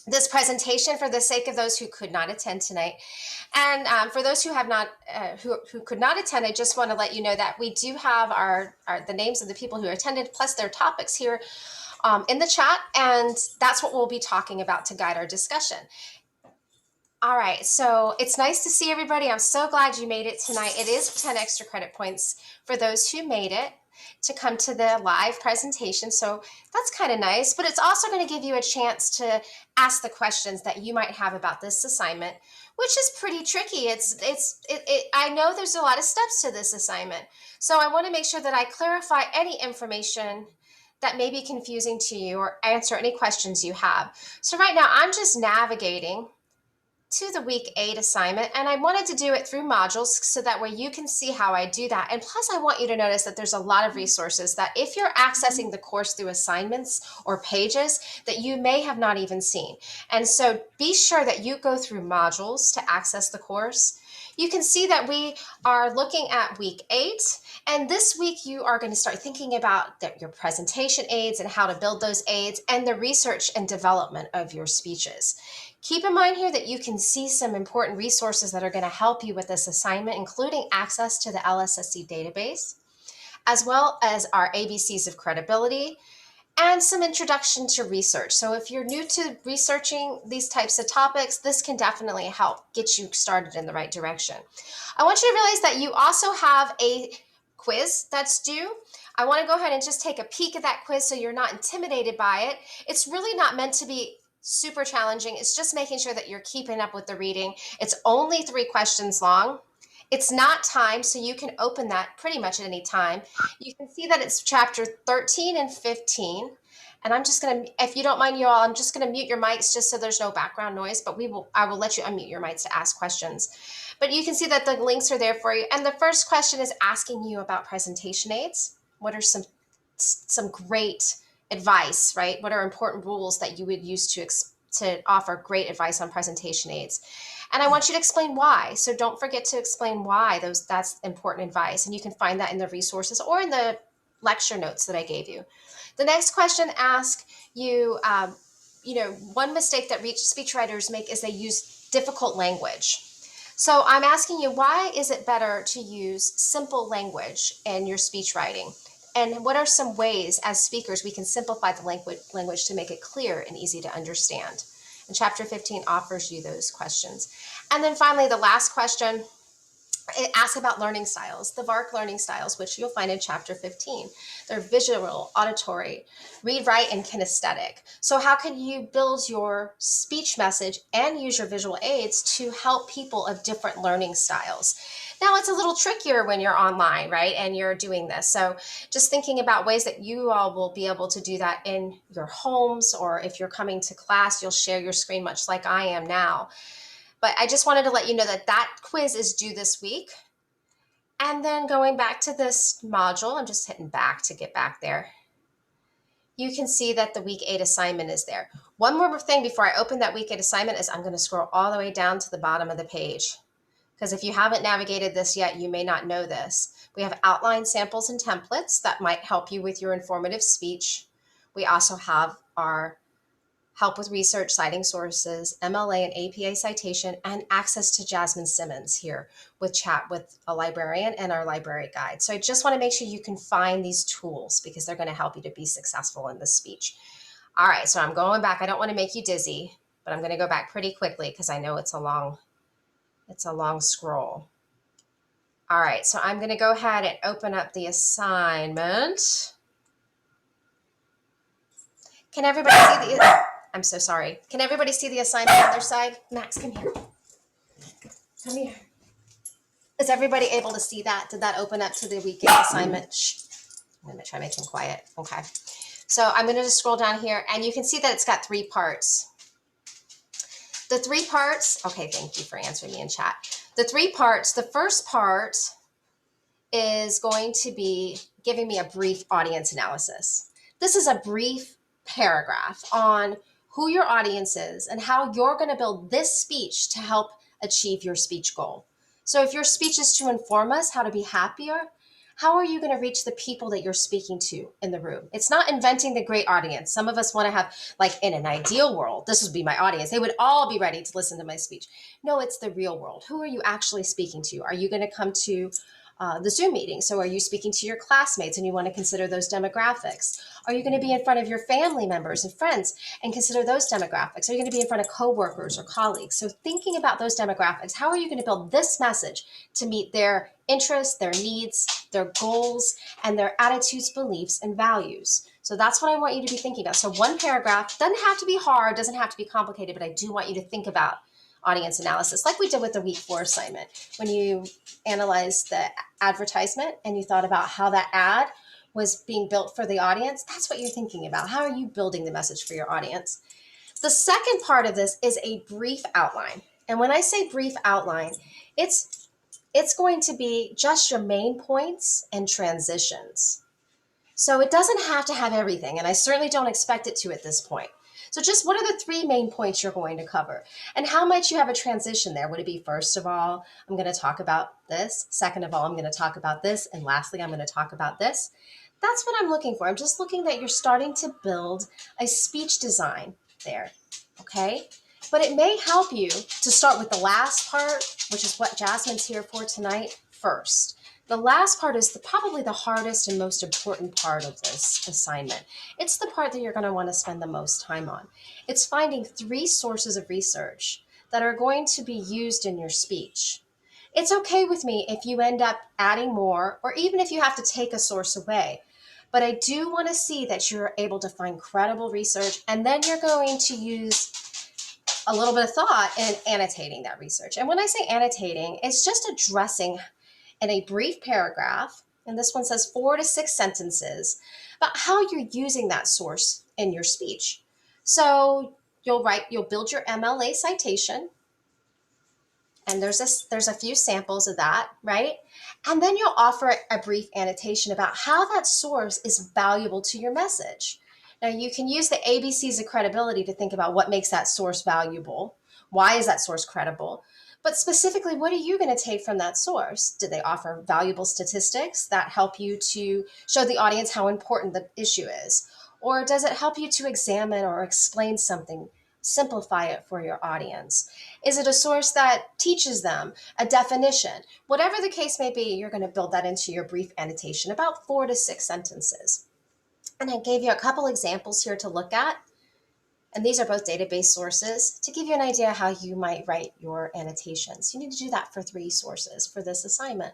this presentation for the sake of those who could not attend tonight. And for those who have not, who could not attend, I just want to let you know that we do have the names of the people who attended, plus their topics here in the chat. And that's what we'll be talking about to guide our discussion. All right, so it's nice to see everybody. I'm so glad you made it tonight. It is 10 extra credit points for those who made it to come to the live presentation. So that's kind of nice, but it's also going to give you a chance to ask the questions that you might have about this assignment, which is pretty tricky. I know there's a lot of steps to this assignment. So I want to make sure that I clarify any information that may be confusing to you or answer any questions you have. So right now I'm just navigating to the week 8 assignment, and I wanted to do it through modules so that way you can see how I do that. And plus I want you to notice that there's a lot of resources that if you're accessing the course through assignments or pages that you may have not even seen. And so be sure that you go through modules to access the course. You can see that we are looking at week 8, and this week you are going to start thinking about your presentation aids and how to build those aids and the research and development of your speeches. Keep in mind here that you can see some important resources that are going to help you with this assignment, including access to the LSSC database, as well as our ABCs of credibility, and some introduction to research. So if you're new to researching these types of topics, this can definitely help get you started in the right direction. I want you to realize that you also have a quiz that's due. I want to go ahead and just take a peek at that quiz so you're not intimidated by it. It's really not meant to be super challenging. It's just making sure that you're keeping up with the reading. It's only 3 questions long. It's not timed, so you can open that pretty much at any time. You can see that it's chapter 13 and 15. And I'm just going to, if you don't mind you all, I'm just going to mute your mics just so there's no background noise, but I will let you unmute your mics to ask questions. But you can see that the links are there for you. And the first question is asking you about presentation aids. What are some great advice, right? What are important rules that you would use to offer great advice on presentation aids? And I want you to explain why. So don't forget to explain why that's important advice. And you can find that in the resources or in the lecture notes that I gave you. The next question asks you, one mistake that speechwriters make is they use difficult language. So I'm asking you, why is it better to use simple language in your speech writing? And what are some ways as speakers we can simplify the language to make it clear and easy to understand? And chapter 15 offers you those questions. And then finally, the last question, it asks about learning styles, the VARC learning styles, which you'll find in chapter 15. They're visual, auditory, read, write, and kinesthetic. So how can you build your speech message and use your visual aids to help people of different learning styles? Now, it's a little trickier when you're online, right? And you're doing this. So just thinking about ways that you all will be able to do that in your homes, or if you're coming to class, you'll share your screen much like I am now. But I just wanted to let you know that that quiz is due this week. And then going back to this module, I'm just hitting back to get back there. You can see that the week 8 assignment is there. One more thing before I open that week 8 assignment is I'm going to scroll all the way down to the bottom of the page. Because if you haven't navigated this yet, you may not know this. We have outline samples and templates that might help you with your informative speech. We also have our help with research, citing sources, MLA and APA citation, and access to Jasmine Simmons here with chat with a librarian and our library guide. So I just want to make sure you can find these tools because they're going to help you to be successful in this speech. All right, so I'm going back. I don't want to make you dizzy, but I'm going to go back pretty quickly because I know it's a long scroll. All right, so I'm going to go ahead and open up the assignment. Can everybody see the... I'm so sorry. Can everybody see the assignment on their side? Max, come here. Come here. Is everybody able to see that? Did that open up to the week 8 assignment? Shh. I'm going to try making quiet. Okay. So I'm going to just scroll down here, and you can see that it's got 3 parts. The 3 parts, okay, thank you for answering me in chat. The 3 parts, the first part is going to be giving me a brief audience analysis. This is a brief paragraph on who your audience is and how you're going to build this speech to help achieve your speech goal. So if your speech is to inform us how to be happier How are you going to reach the people that you're speaking to in the room? It's not inventing the great audience. Some of us want to have, like, in an ideal world, this would be my audience. They would all be ready to listen to my speech. No, it's the real world. Who are you actually speaking to? Are you going to come to the Zoom meeting? So are you speaking to your classmates and you want to consider those demographics? Are you going to be in front of your family members and friends and consider those demographics? Are you going to be in front of coworkers or colleagues? So thinking about those demographics, how are you going to build this message to meet their interests, their needs, their goals, and their attitudes, beliefs, and values? So that's what I want you to be thinking about. So one paragraph doesn't have to be hard, doesn't have to be complicated, but I do want you to think about audience analysis, like we did with the week 4 assignment. When you analyzed the advertisement and you thought about how that ad was being built for the audience, that's what you're thinking about. How are you building the message for your audience? The second part of this is a brief outline. And when I say brief outline, it's going to be just your main points and transitions. So it doesn't have to have everything, and I certainly don't expect it to at this point. So just what are the 3 main points you're going to cover? And how might you have a transition there? Would it be, first of all, I'm going to talk about this. Second of all, I'm going to talk about this. And lastly, I'm going to talk about this. That's what I'm looking for. I'm just looking that you're starting to build a speech design there, okay? But it may help you to start with the last part, which is what Jasmine's here for tonight, first. The last part is probably the hardest and most important part of this assignment. It's the part that you're going to want to spend the most time on. It's finding 3 sources of research that are going to be used in your speech. It's okay with me if you end up adding more, or even if you have to take a source away. But I do want to see that you're able to find credible research, and then you're going to use a little bit of thought in annotating that research. And when I say annotating, it's just addressing in a brief paragraph, and this one says 4 to 6 sentences, about how you're using that source in your speech. So you'll build your MLA citation, and there's a few samples of that, right? And then you'll offer a brief annotation about how that source is valuable to your message. Now, you can use the ABCs of credibility to think about what makes that source valuable. Why is that source credible? But specifically, what are you going to take from that source? Did they offer valuable statistics that help you to show the audience how important the issue is? Or does it help you to examine or explain something, simplify it for your audience? Is it a source that teaches them a definition? Whatever the case may be, you're going to build that into your brief annotation, about 4 to 6 sentences. And I gave you a couple examples here to look at. And these are both database sources to give you an idea how you might write your annotations. You need to do that for 3 sources for this assignment.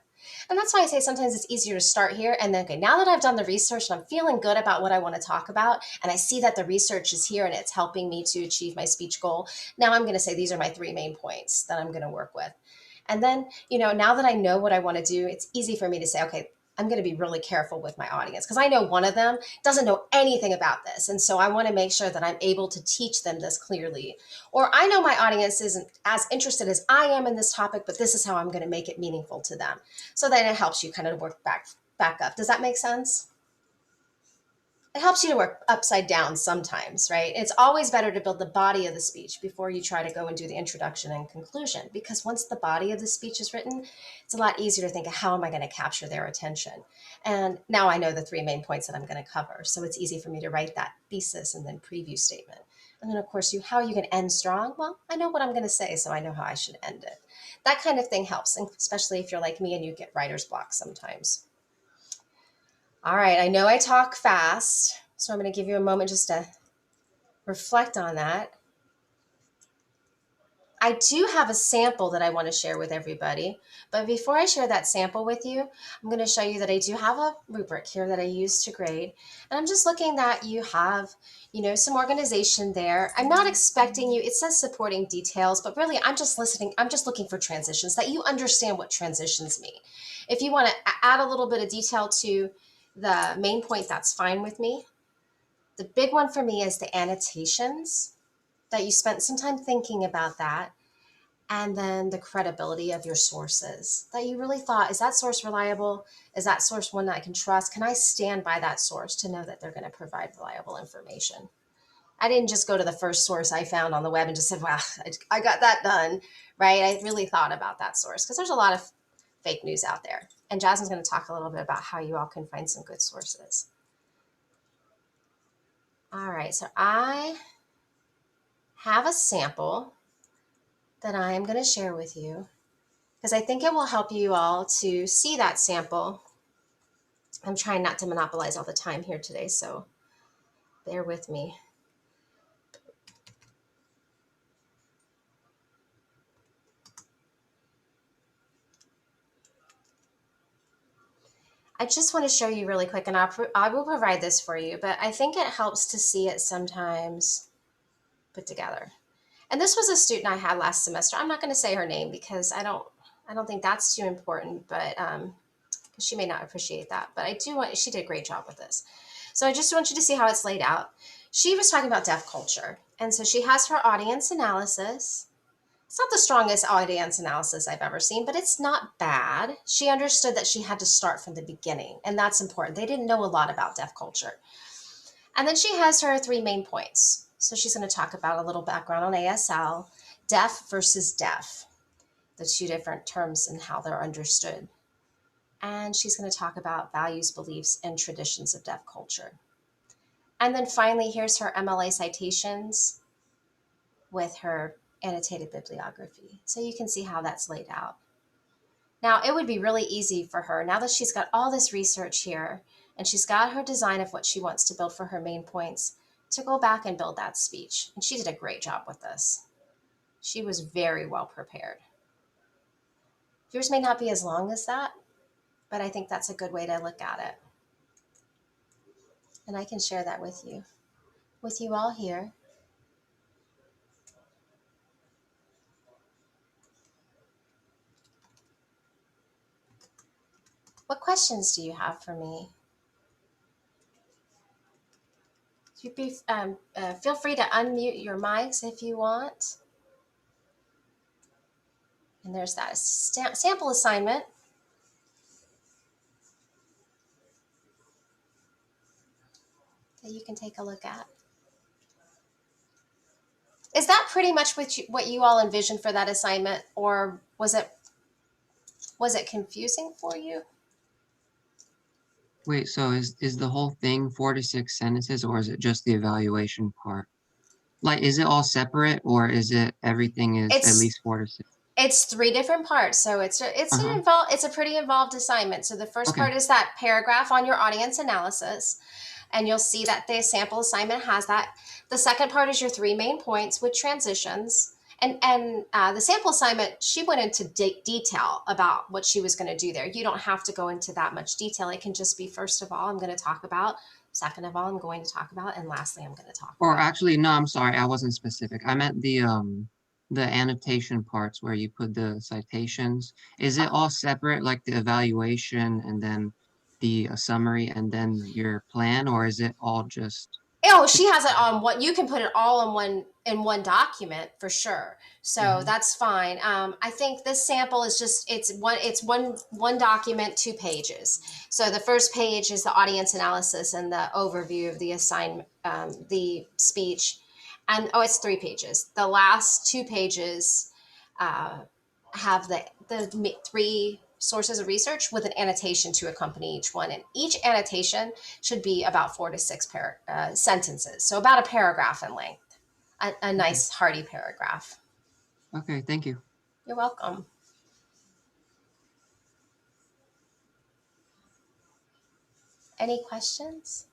And that's why I say sometimes it's easier to start here and then, okay, now that I've done the research and I'm feeling good about what I want to talk about, and I see that the research is here and it's helping me to achieve my speech goal, now I'm going to say these are my 3 main points that I'm going to work with. And then, now that I know what I want to do, it's easy for me to say, okay, I'm going to be really careful with my audience because I know one of them doesn't know anything about this. And so I want to make sure that I'm able to teach them this clearly. Or I know my audience isn't as interested as I am in this topic, but this is how I'm going to make it meaningful to them. So then it helps you kind of work back up. Does that make sense? It helps you to work upside down sometimes, right? It's always better to build the body of the speech before you try to go and do the introduction and conclusion, because once the body of the speech is written, it's a lot easier to think of how am I going to capture their attention. And now I know the 3 main points that I'm going to cover. So it's easy for me to write that thesis and then preview statement. And then of course, how are you going to end strong? Well, I know what I'm going to say, so I know how I should end it. That kind of thing helps, and especially if you're like me and you get writer's block sometimes. All right, I know I talk fast, so I'm going to give you a moment just to reflect on that. I do have a sample that I want to share with everybody, but before I share that sample with you, I'm going to show you that I do have a rubric here that I use to grade, and I'm just looking that you have, some organization there. I'm not expecting you, it says supporting details, but really I'm just looking for transitions, that you understand what transitions mean. If you want to add a little bit of detail to the main point, that's fine with me. The big one for me is the annotations, that you spent some time thinking about that. And then the credibility of your sources, that you really thought, is that source reliable? Is that source one that I can trust? Can I stand by that source to know that they're going to provide reliable information? I didn't just go to the first source I found on the web and just said, wow, I got that done, right? I really thought about that source, because there's a lot of fake news out there. And Jasmine's going to talk a little bit about how you all can find some good sources. All right, so I have a sample that I am going to share with you because I think it will help you all to see that sample. I'm trying not to monopolize all the time here today, so bear with me. I just want to show you really quick, and I will provide this for you, but I think it helps to see it sometimes put together. And this was a student I had last semester. I'm not going to say her name because I don't think that's too important, but because she may not appreciate that. But I do want, she did a great job with this. So I just want you to see how it's laid out. She was talking about deaf culture. And so she has her audience analysis. It's not the strongest audience analysis I've ever seen, but it's not bad. She understood that she had to start from the beginning, and that's important. They didn't know a lot about deaf culture. And then she has her 3 main points. So she's going to talk about a little background on ASL, deaf versus deaf, the 2 different terms and how they're understood. And she's going to talk about values, beliefs, and traditions of deaf culture. And then finally, here's her MLA citations with her annotated bibliography. So you can see how that's laid out. Now, it would be really easy for her, now that she's got all this research here, and she's got her design of what she wants to build for her main points, to go back and build that speech. And she did a great job with this. She was very well prepared. Yours may not be as long as that, but I think that's a good way to look at it. And I can share that with you all here. What questions do you have for me? Feel free to unmute your mics if you want. And there's that sample assignment. That you can take a look at. Is that pretty much what you all envisioned for that assignment, or was it confusing for you? Wait, so is the whole thing 4 to 6 sentences, or is it just the evaluation part? Like, is it all separate, or is it everything is at least 4 to 6? It's 3 different parts, so it's a pretty involved assignment. So the first part is that paragraph on your audience analysis, and you'll see that the sample assignment has that. The second part is your 3 main points with transitions. And the sample assignment, she went into detail about what she was going to do there. You don't have to go into that much detail. It can just be, first of all, I'm going to talk about. Second of all, I'm going to talk about. And lastly, I'm going to talk about. Or actually, no, I'm sorry. I wasn't specific. I meant the annotation parts where you put the citations. Is it all separate, like the evaluation and then the summary and then your plan, or is it all just... Oh, she has it on what you can put it all in one document for sure. So that's fine. I think this sample is just it's one document, 2 pages. So the first page is the audience analysis and the overview of the assignment, the speech, and it's 3 pages. The last 2 pages have the 3 sources of research with an annotation to accompany each one. And each annotation should be about 4 to 6 sentences. So about a paragraph in length, a nice hearty paragraph. Okay, thank you. You're welcome. Any questions?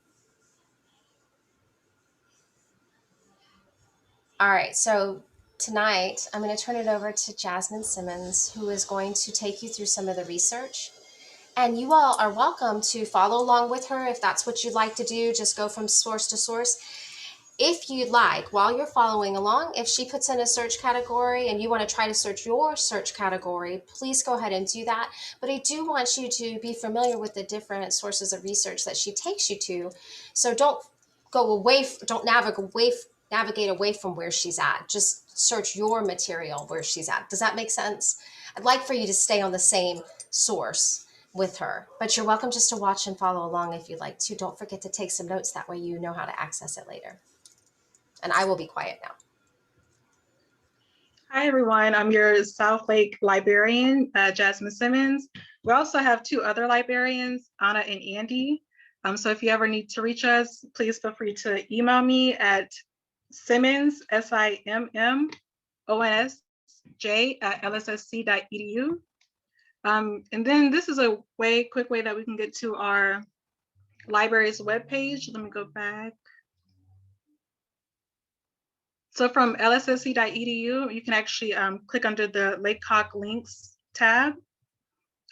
All right, so tonight I'm going to turn it over to Jasmine Simmons, who is going to take you through some of the research. And you all are welcome to follow along with her if that's what you'd like to do. Just go from source to source. If you'd like, while you're following along, if she puts in a search category and you want to try to search your search category, please go ahead and do that. But I do want you to be familiar with the different sources of research that she takes you to. So don't navigate away from where she's at. Just search your material where she's at. Does that make sense? I'd like for you to stay on the same source with her, but you're welcome just to watch and follow along if you'd like to. Don't forget to take some notes. That way you know how to access it later. And I will be quiet now. Hi, everyone. I'm your South Lake librarian, Jasmine Simmons. We also have two other librarians, Anna and Andy. So if you ever need to reach us, please feel free to email me at Simmons, SIMMONSJ@lssc.edu. And then this is a quick way that we can get to our library's webpage. Let me go back. So from lssc.edu, you can actually click under the Lake Hawk Links tab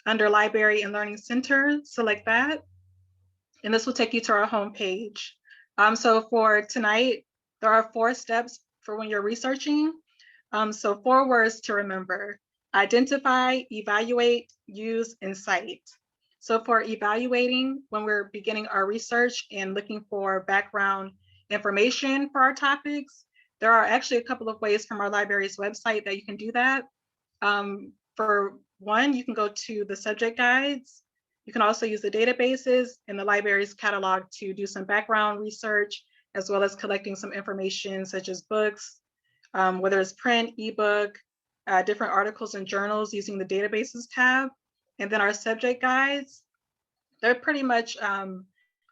under Library and Learning Center, select that, and this will take you to our homepage. So for tonight, there are 4 steps for when you're researching. So 4 words to remember: identify, evaluate, use, and cite. So for evaluating, when we're beginning our research and looking for background information for our topics, there are actually a couple of ways from our library's website that you can do that. For one, you can go to the subject guides. You can also use the databases in the library's catalog to do some background research, as well as collecting some information such as books, whether it's print, ebook, different articles and journals using the databases tab. And then our subject guides, they're pretty much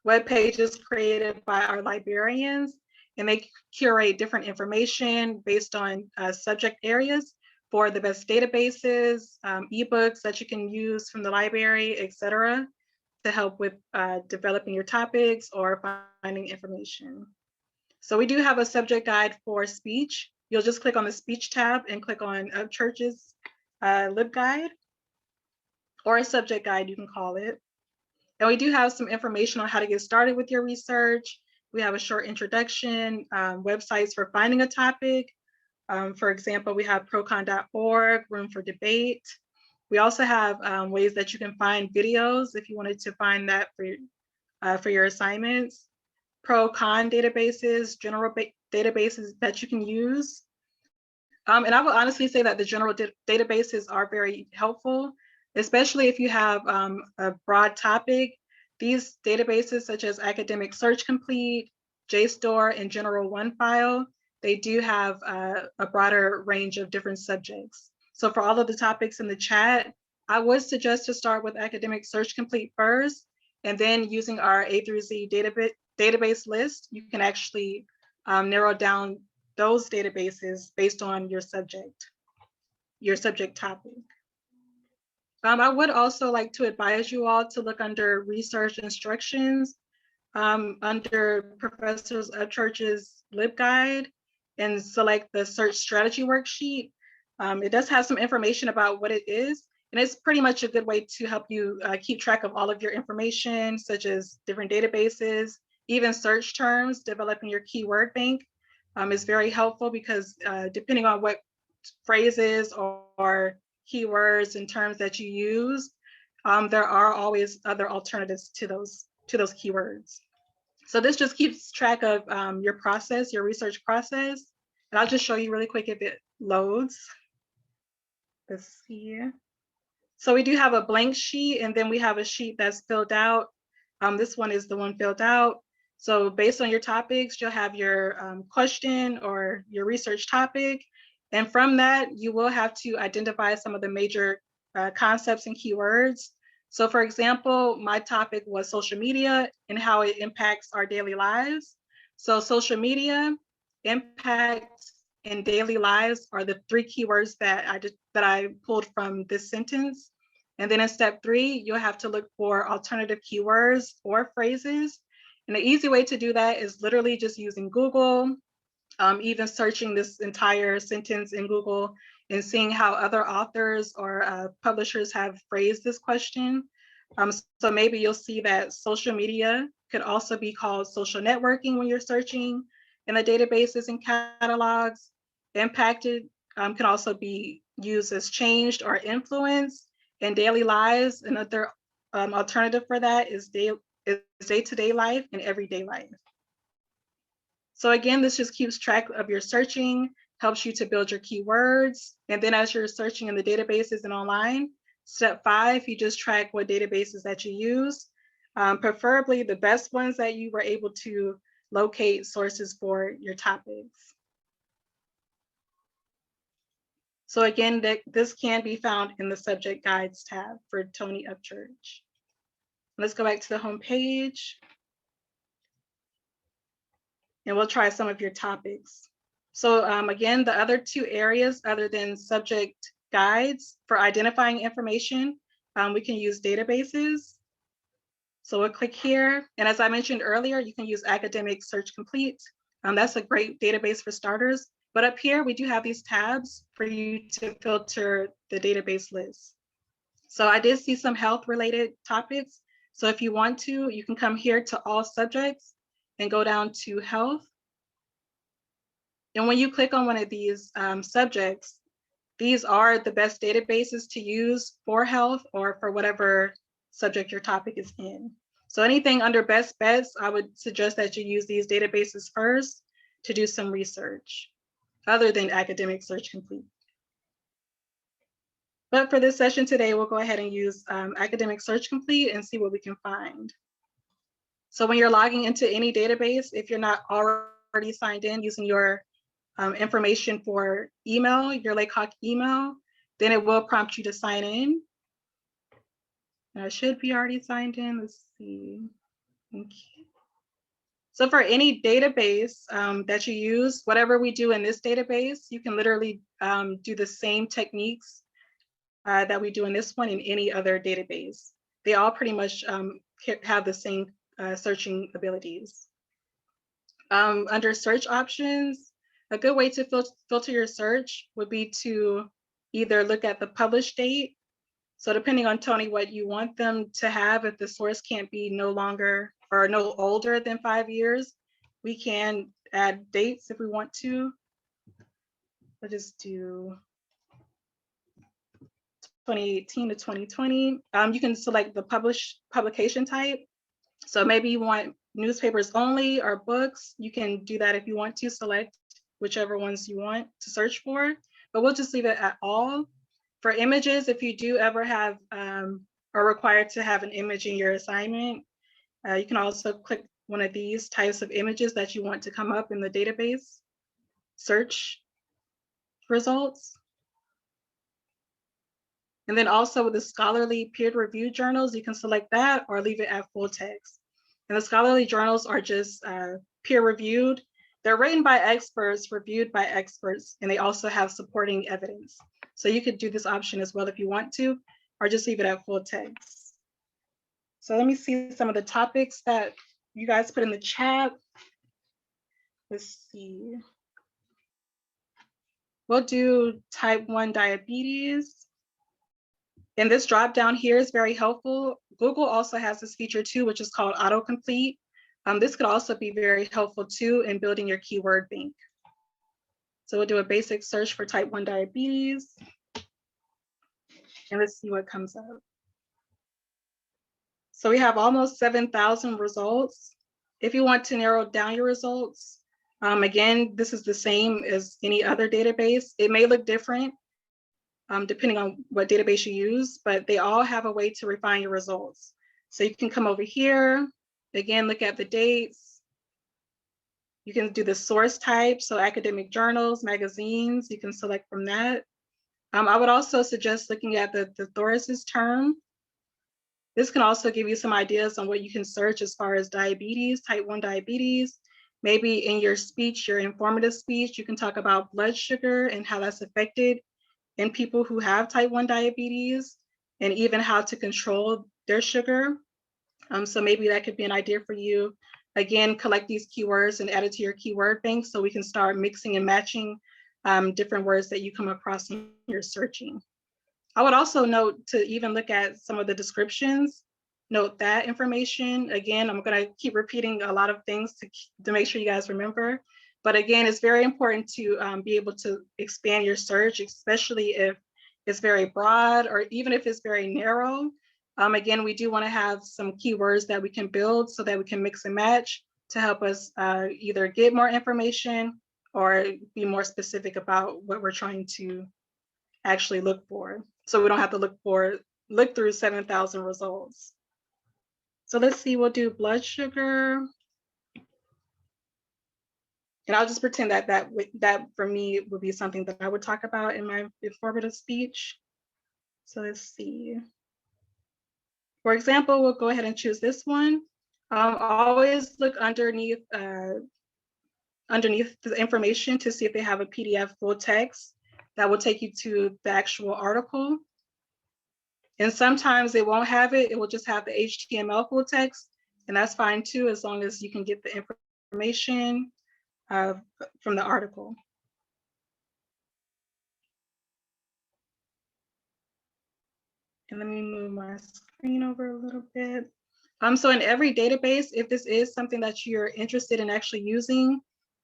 web pages created by our librarians, and they curate different information based on subject areas for the best databases, ebooks that you can use from the library, etc., to help with developing your topics or finding information. So we do have a subject guide for speech. You'll just click on the speech tab and click on Upchurch's LibGuide, or a subject guide, you can call it. And we do have some information on how to get started with your research. We have a short introduction, websites for finding a topic. For example, we have procon.org, Room for Debate. We also have ways that you can find videos if you wanted to find that for your assignments. Pro-con databases, general databases that you can use. And I will honestly say that the general databases are very helpful, especially if you have a broad topic. These databases, such as Academic Search Complete, JSTOR, and General OneFile, they do have a broader range of different subjects. So for all of the topics in the chat, I would suggest to start with Academic Search Complete first, and then using our A through Z database list, you can actually narrow down those databases based on your subject topic. I would also like to advise you all to look under research instructions under Professor Upchurch's LibGuide and select the search strategy worksheet. It does have some information about what it is, and it's pretty much a good way to help you keep track of all of your information, such as different databases, even search terms. Developing your keyword bank is very helpful because depending on what phrases or keywords and terms that you use, there are always other alternatives to those keywords. So this just keeps track of your process, your research process. And I'll just show you really quick if it loads. Let's see here. So we do have a blank sheet, and then we have a sheet that's filled out. This one is the one filled out. So based on your topics, you'll have your question or your research topic. And from that, you will have to identify some of the major concepts and keywords. So for example, my topic was social media and how it impacts our daily lives. So social media, impact, and daily lives are the 3 keywords that I pulled from this sentence. And then in step 3, you'll have to look for alternative keywords or phrases. And the easy way to do that is literally just using Google, even searching this entire sentence in Google and seeing how other authors or publishers have phrased this question. So maybe you'll see that social media could also be called social networking when you're searching in the databases and catalogs. Impacted can also be used as changed or influenced. And daily lives, another alternative for that is day-to-day life and everyday life. So again, this just keeps track of your searching, helps you to build your keywords. And then as you're searching in the databases and online, step 5, you just track what databases that you use, preferably the best ones that you were able to locate sources for your topics. So again, this can be found in the subject guides tab for Tony Upchurch. Let's go back to the home page. And we'll try some of your topics. So again, the other two areas other than subject guides for identifying information, we can use databases. So we'll click here. And as I mentioned earlier, you can use Academic Search Complete. That's a great database for starters. But up here, we do have these tabs for you to filter the database list. So I did see some health related topics. So if you want to, you can come here to all subjects and go down to health. And when you click on one of these subjects, these are the best databases to use for health or for whatever subject your topic is in. So anything under best bets, I would suggest that you use these databases first to do some research, other than Academic Search Complete. But for this session today, we'll go ahead and use Academic Search Complete and see what we can find. So when you're logging into any database, if you're not already signed in using your information for email, your Lake Hawk email, then it will prompt you to sign in. And I should be already signed in. Let's see. Okay. So for any database that you use, whatever we do in this database, you can literally do the same techniques that we do in this one in any other database. They all pretty much have the same searching abilities. Under search options, a good way to filter your search would be to either look at the published date. So depending on Tony, what you want them to have, if the source can't be no longer or no older than 5 years, we can add dates if we want to. I'll just do 2018 to 2020. You can select the publication type. So maybe you want newspapers only or books. You can do that if you want to select whichever ones you want to search for, but we'll just leave it at all. For images, if you do ever have are required to have an image in your assignment, you can also click one of these types of images that you want to come up in the database search results. And then also with the scholarly peer-reviewed journals, you can select that or leave it at full text. And the scholarly journals are just peer-reviewed. They're written by experts, reviewed by experts, and they also have supporting evidence. So you could do this option as well if you want to, or just leave it at full text. So let me see some of the topics that you guys put in the chat. Let's see. We'll do type 1 diabetes. And this drop down here is very helpful. Google also has this feature too, which is called autocomplete. This could also be very helpful too in building your keyword bank. So we'll do a basic search for type 1 diabetes. And let's see what comes up. So we have almost 7,000 results. If you want to narrow down your results, again, this is the same as any other database. It may look different depending on what database you use, but they all have a way to refine your results. So you can come over here, again, look at the dates. You can do the source type, so academic journals, magazines, you can select from that. I would also suggest looking at the thesaurus term. This can also give you some ideas on what you can search as far as diabetes, type 1 diabetes. Maybe in your speech, your informative speech, you can talk about blood sugar and how that's affected in people who have type 1 diabetes, and even how to control their sugar. So maybe that could be an idea for you. Again, collect these keywords and add it to your keyword bank so we can start mixing and matching different words that you come across in your searching. I would also note to even look at some of the descriptions, note that information. Again, I'm gonna keep repeating a lot of things to make sure you guys remember. But again, it's very important to be able to expand your search, especially if it's very broad or even if it's very narrow. Again, we do want to have some keywords that we can build so that we can mix and match to help us either get more information or be more specific about what we're trying to actually look for. So we don't have to look through 7,000 results. So let's see, we'll do blood sugar. And I'll just pretend that that for me would be something that I would talk about in my informative speech. So let's see. For example, we'll go ahead and choose this one. Always look underneath the information to see if they have a PDF full text that will take you to the actual article. And sometimes they won't have it. It will just have the HTML full text, and that's fine too, as long as you can get the information from the article. And let me move my screen over a little bit. So in every database, if this is something that you're interested in actually using,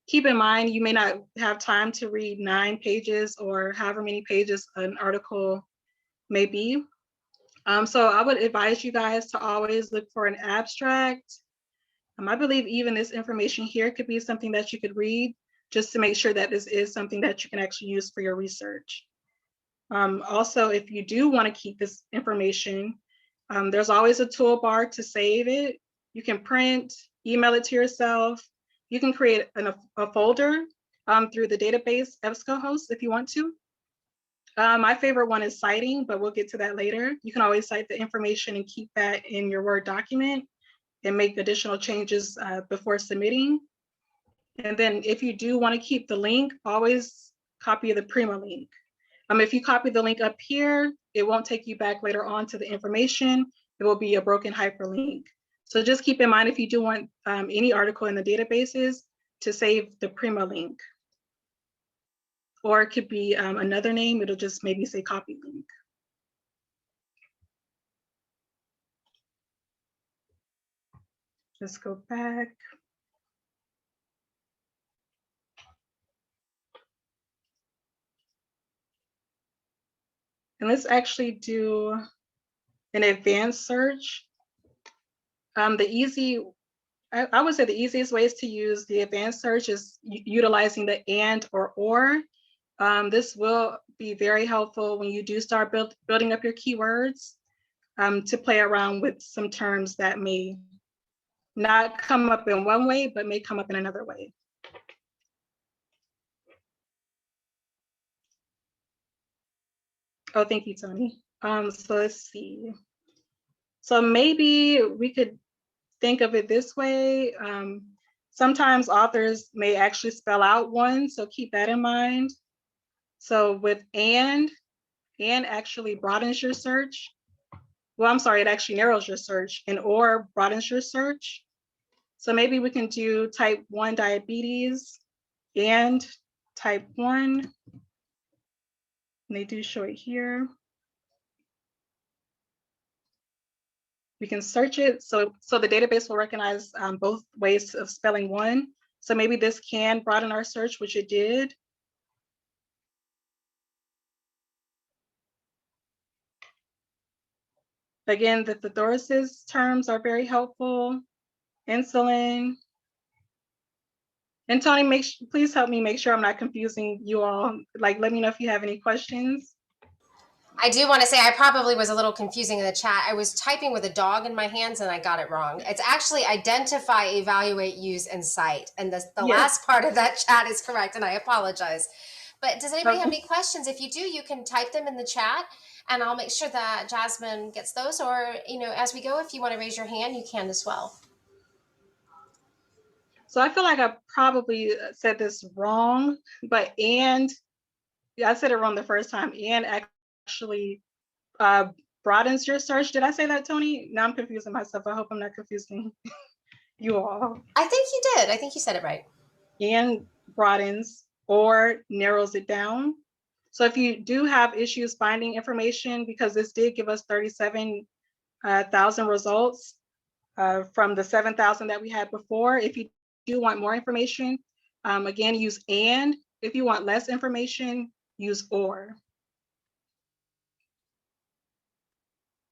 keep in mind you may not have time to read 9 pages or however many pages an article may be. So I would advise you guys to always look for an abstract. I believe even this information here could be something that you could read just to make sure that this is something that you can actually use for your research. Also, if you do want to keep this information, there's always a toolbar to save it. You can print, email it to yourself. You can create a folder through the database EBSCOhost if you want to. My favorite one is citing, but we'll get to that later. You can always cite the information and keep that in your Word document and make additional changes before submitting. And then if you do want to keep the link, always copy the Prima link. If you copy the link up here, it won't take you back later on to the information. It will be a broken hyperlink. So just keep in mind if you do want any article in the databases to save the Prima link. Or it could be another name. It'll just maybe say copy link. Let's go back. And let's actually do an advanced search. I would say the easiest ways to use the advanced search is utilizing the and or. This will be very helpful when you do start building up your keywords to play around with some terms that may not come up in one way, but may come up in another way. Oh, thank you, Tony. So let's see. So maybe we could think of it this way. Sometimes authors may actually spell out one, so keep that in mind. So with and actually broadens your search. Well, I'm sorry, it actually narrows your search, and or broadens your search. So maybe we can do type 1 diabetes and type 1. And they do show it here. We can search it. So the database will recognize both ways of spelling one. So maybe this can broaden our search, which it did. Again, the thesaurus terms are very helpful. Insulin. And Tony, please help me make sure I'm not confusing you all. Like, let me know if you have any questions. I do want to say I probably was a little confusing in the chat. I was typing with a dog in my hands and I got it wrong. It's actually identify, evaluate, use, and cite. And the yes. Last part of that chat is correct, and I apologize. But does anybody have any questions? If you do, you can type them in the chat and I'll make sure that Jasmine gets those. Or, as we go, if you want to raise your hand, you can as well. So I feel like I probably said this wrong, but I said it wrong the first time. And actually broadens your search. Did I say that, Tony? Now I'm confusing myself. I hope I'm not confusing you all. I think you did. I think you said it right. And broadens or narrows it down. So if you do have issues finding information, because this did give us 37,000 results from the 7,000 that we had before. If you do want more information, again, use and. If you want less information, use or.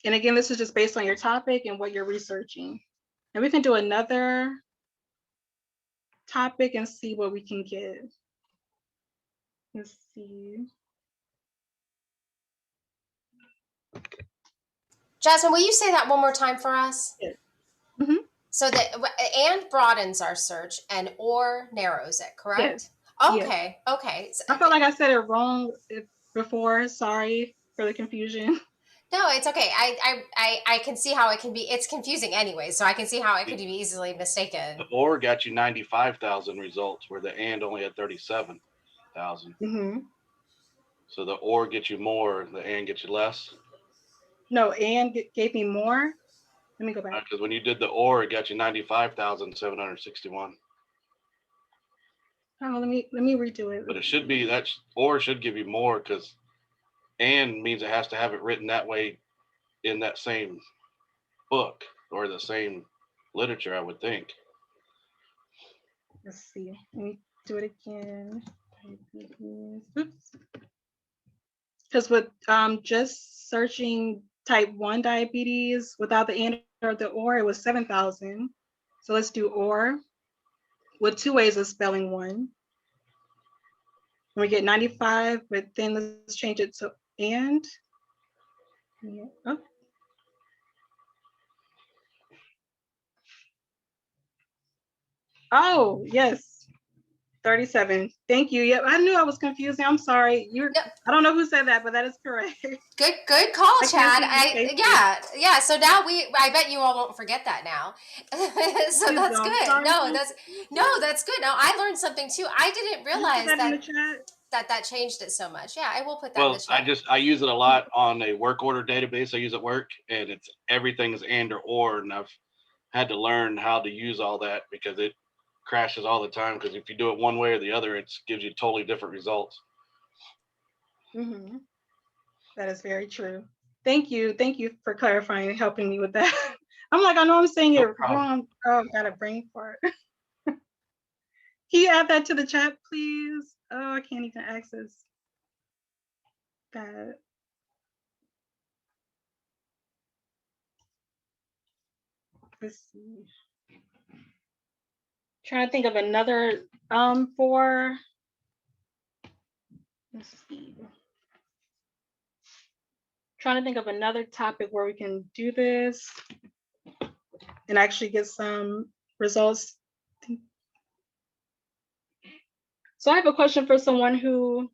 And again, this is just based on your topic and what you're researching. And we can do another topic and see what we can get. Let's see. Jasmine, will you say that one more time for us? Yes. Mm-hmm. So and broadens our search and or narrows it, correct? Yes. Okay. Okay. I feel like I said it wrong before. Sorry for the confusion. No, it's okay. I can see how it can be. It's confusing anyway, so I can see how it could be easily mistaken. The or got you 95,000 results, where the and only had 37,000. Mm-hmm. So the or gets you more, the and gets you less. No, and gave me more. Let me go back. Because when you did the or, it got you 95,761. Oh, let me redo it. But it should be that or should give you more, because and means it has to have it written that way in that same book or the same literature, I would think. Let's see. Let me do it again. Oops. Because with just searching type 1 diabetes without the and or the or, it was 7,000. So let's do or with 2 ways of spelling one. And we get 95, but then let's change it to and. Yeah. Oh, yes. 37. Thank you. Yep, I knew I was confusing. I'm sorry. No. I don't know who said that, but that is correct. Good call, Chad. Yeah. So now I bet you all won't forget that now. So Please that's don't. good. Sorry. That's good. Now I learned something too. I didn't realize that in the chat. that changed it so much. Yeah, I will put that in the chat. I use it a lot on a work order database I use at work, and it's everything's and or, and I've had to learn how to use all that because it crashes all the time, because if you do it one way or the other, it gives you totally different results. Mm-hmm. That is very true. Thank you for clarifying and helping me with that. I'm like, I know I'm saying it wrong. Oh, got a brain fart. Can you add that to the chat, please? Oh, I can't even access that. Let's see. Trying to think of another for. Let's see. Trying to think of another topic where we can do this and actually get some results. So I have a question for someone who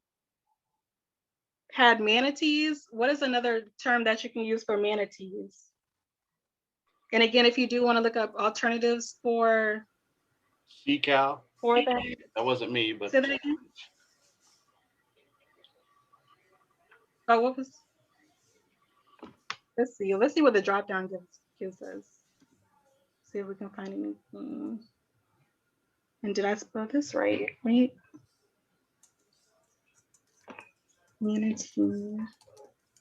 had manatees. What is another term that you can use for manatees? And again, if you do want to look up alternatives for C-Cal. For that. That wasn't me, but. Say that again. Oh, what was? Let's see what the drop down gives us. See if we can find anything. And did I spell this right? Wait. Manatee.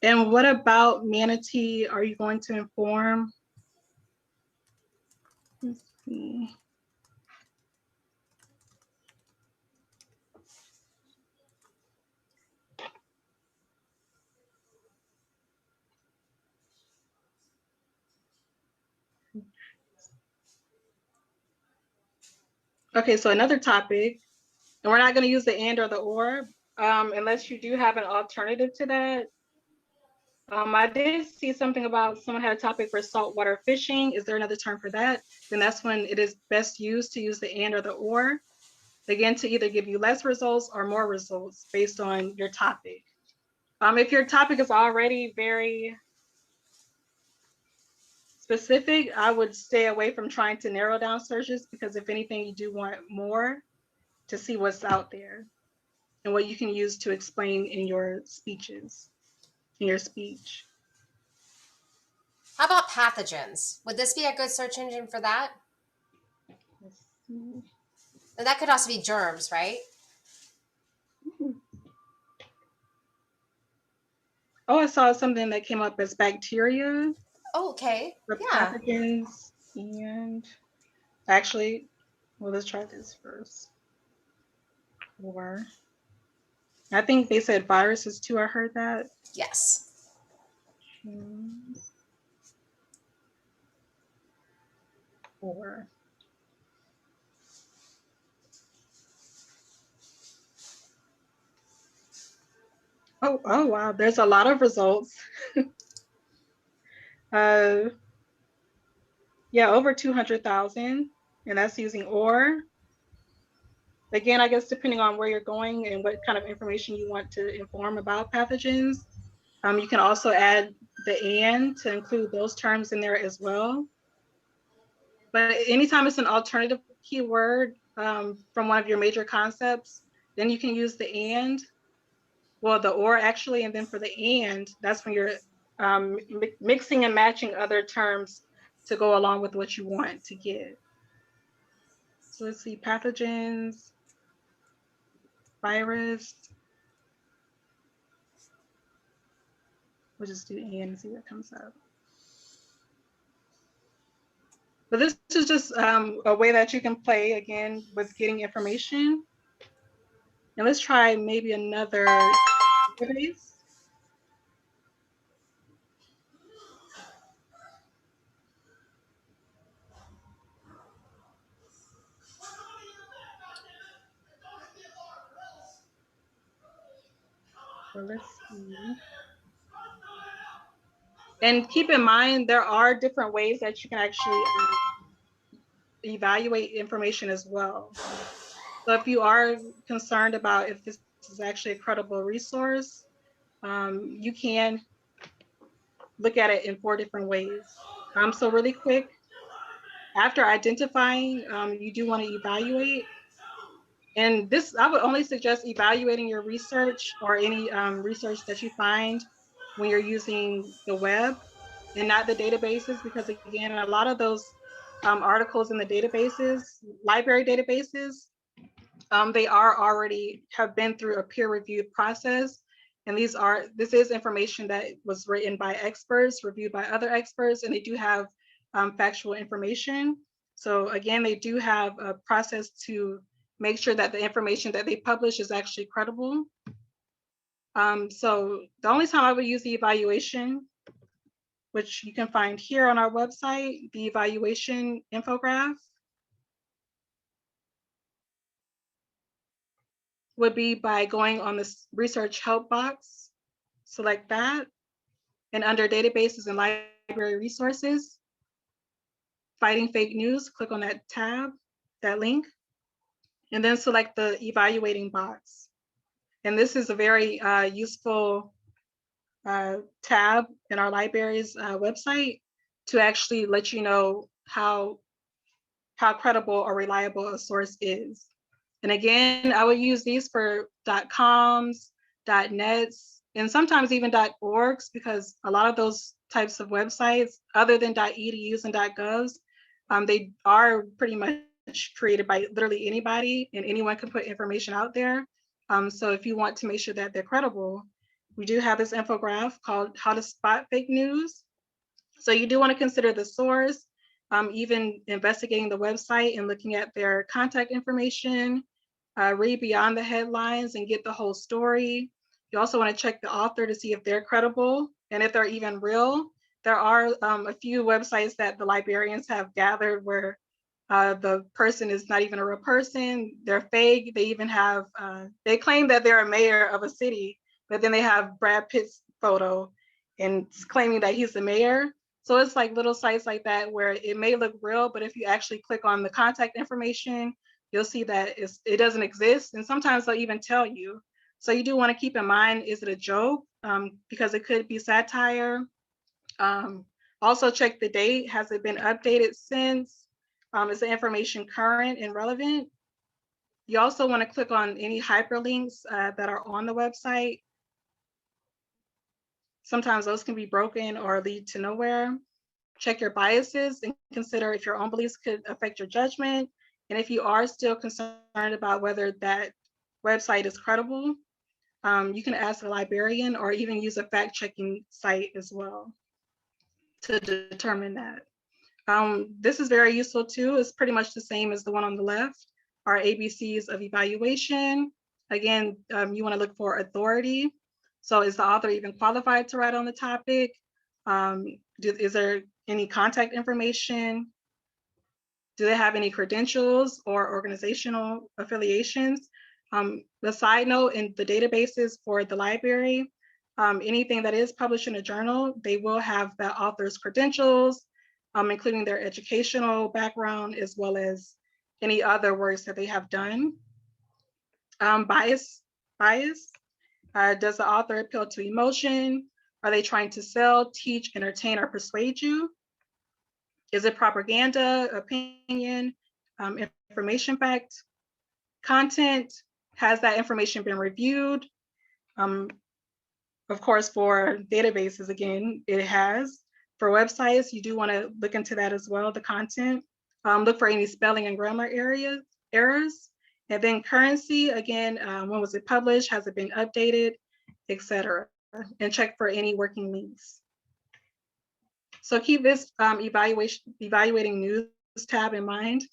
And what about manatee are you going to inform? Let's see. Okay, so another topic, and we're not going to use the and or the or, unless you do have an alternative to that. I did see something about someone had a topic for saltwater fishing. Is there another term for that? Then that's when it is best used to use the and or the or, again, to either give you less results or more results based on your topic. If your topic is already very specific, I would stay away from trying to narrow down searches, because if anything, you do want more to see what's out there and what you can use to explain in your speeches, in your speech. How about pathogens? Would this be a good search engine for that? Let's see. And that could also be germs, right? Oh, I saw something that came up as bacteria. Oh, okay. For Yeah. pathogens. And actually, well, let's try this first. Or I think they said viruses too. I heard that. Yes. Or oh wow, there's a lot of results. Yeah, over 200,000, and that's using OR. Again, I guess depending on where you're going and what kind of information you want to inform about pathogens, you can also add the "and" to include those terms in there as well. But anytime it's an alternative keyword from one of your major concepts, then you can use the "and," well, the "or" actually, and then for the "and," that's when you're mixing and matching other terms to go along with what you want to get. So let's see, pathogens, virus. We'll just do "and" and see what comes up. But this is just a way that you can play again with getting information. And let's try maybe another database. So let's see. And keep in mind, there are different ways that you can actually evaluate information as well. So if you are concerned about if this is actually a credible resource, you can look at it in 4 different ways. So really quick, after identifying, you do want to evaluate. And this, I would only suggest evaluating your research or any research that you find when you're using the web and not the databases, because again, a lot of those articles in the databases, library databases, they are already have been through a peer-reviewed process. And this is information that was written by experts, reviewed by other experts, and they do have factual information. So again, they do have a process to make sure that the information that they publish is actually credible. So the only time I would use the evaluation, which you can find here on our website, the evaluation infograph, would be by going on this research help box, select that, and under databases and library resources, fighting fake news, click on that tab, that link, and then select the evaluating box. And this is a very useful tab in our library's website to actually let you know how credible or reliable a source is. And again, I would use these for .coms, .nets, and sometimes even .orgs, because a lot of those types of websites, other than .edus and .govs, they are pretty much created by literally anybody, and anyone can put information out there. So if you want to make sure that they're credible, we do have this infograph called How to Spot Fake News. So you do want to consider the source, even investigating the website and looking at their contact information, read beyond the headlines and get the whole story. You also want to check the author to see if they're credible and if they're even real. There are a few websites that the librarians have gathered where the person is not even a real person, they're fake. They even have, they claim that they're a mayor of a city, but then they have Brad Pitt's photo and claiming that he's the mayor. So it's like little sites like that where it may look real, but if you actually click on the contact information, you'll see that it doesn't exist. And sometimes they'll even tell you. So you do want to keep in mind, is it a joke? Because it could be satire. Also check the date. Has it been updated since? Is the information current and relevant? You also want to click on any hyperlinks that are on the website. Sometimes those can be broken or lead to nowhere. Check your biases and consider if your own beliefs could affect your judgment. And if you are still concerned about whether that website is credible, you can ask a librarian or even use a fact-checking site as well to determine that. This is very useful too. It's pretty much the same as the one on the left, our ABCs of evaluation. Again, you want to look for authority. So is the author even qualified to write on the topic? Is there any contact information? Do they have any credentials or organizational affiliations? The side note, in the databases for the library, anything that is published in a journal, they will have the author's credentials, including their educational background as well as any other works that they have done. Bias. Does the author appeal to emotion? Are they trying to sell, teach, entertain, or persuade you? Is it propaganda, opinion, information fact, content? Has that information been reviewed? Of course, for databases, again, it has. For websites, you do want to look into that as well, the content. Look for any spelling and grammar errors. And then currency, again, when was it published? Has it been updated, etc. And check for any working links. So keep this evaluating news tab in mind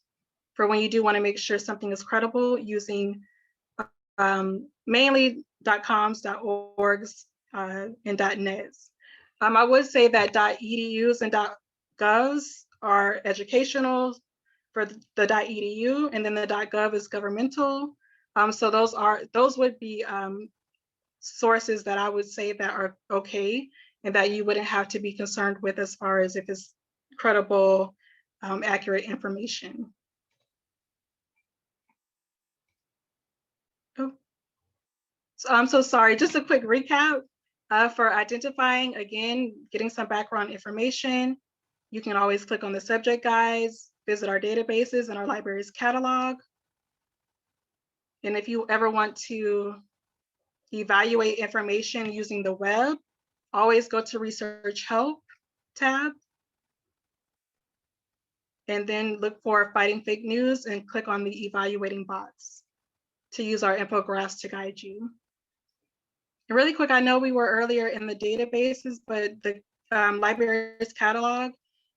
for when you do want to make sure something is credible using mainly .coms, .orgs, and .nets. I would say that .edus and .govs are educational for the .edu, and then the .gov is governmental. So those would be sources that I would say that are okay and that you wouldn't have to be concerned with as far as if it's credible, accurate information. Oh. So I'm so sorry, just a quick recap for identifying, again, getting some background information. You can always click on the subject guides, visit our databases and our library's catalog. And if you ever want to evaluate information using the web, always go to Research Help tab. And then look for Fighting Fake News and click on the evaluating box to use our infographics to guide you. And really quick, I know we were earlier in the databases, but the library's catalog,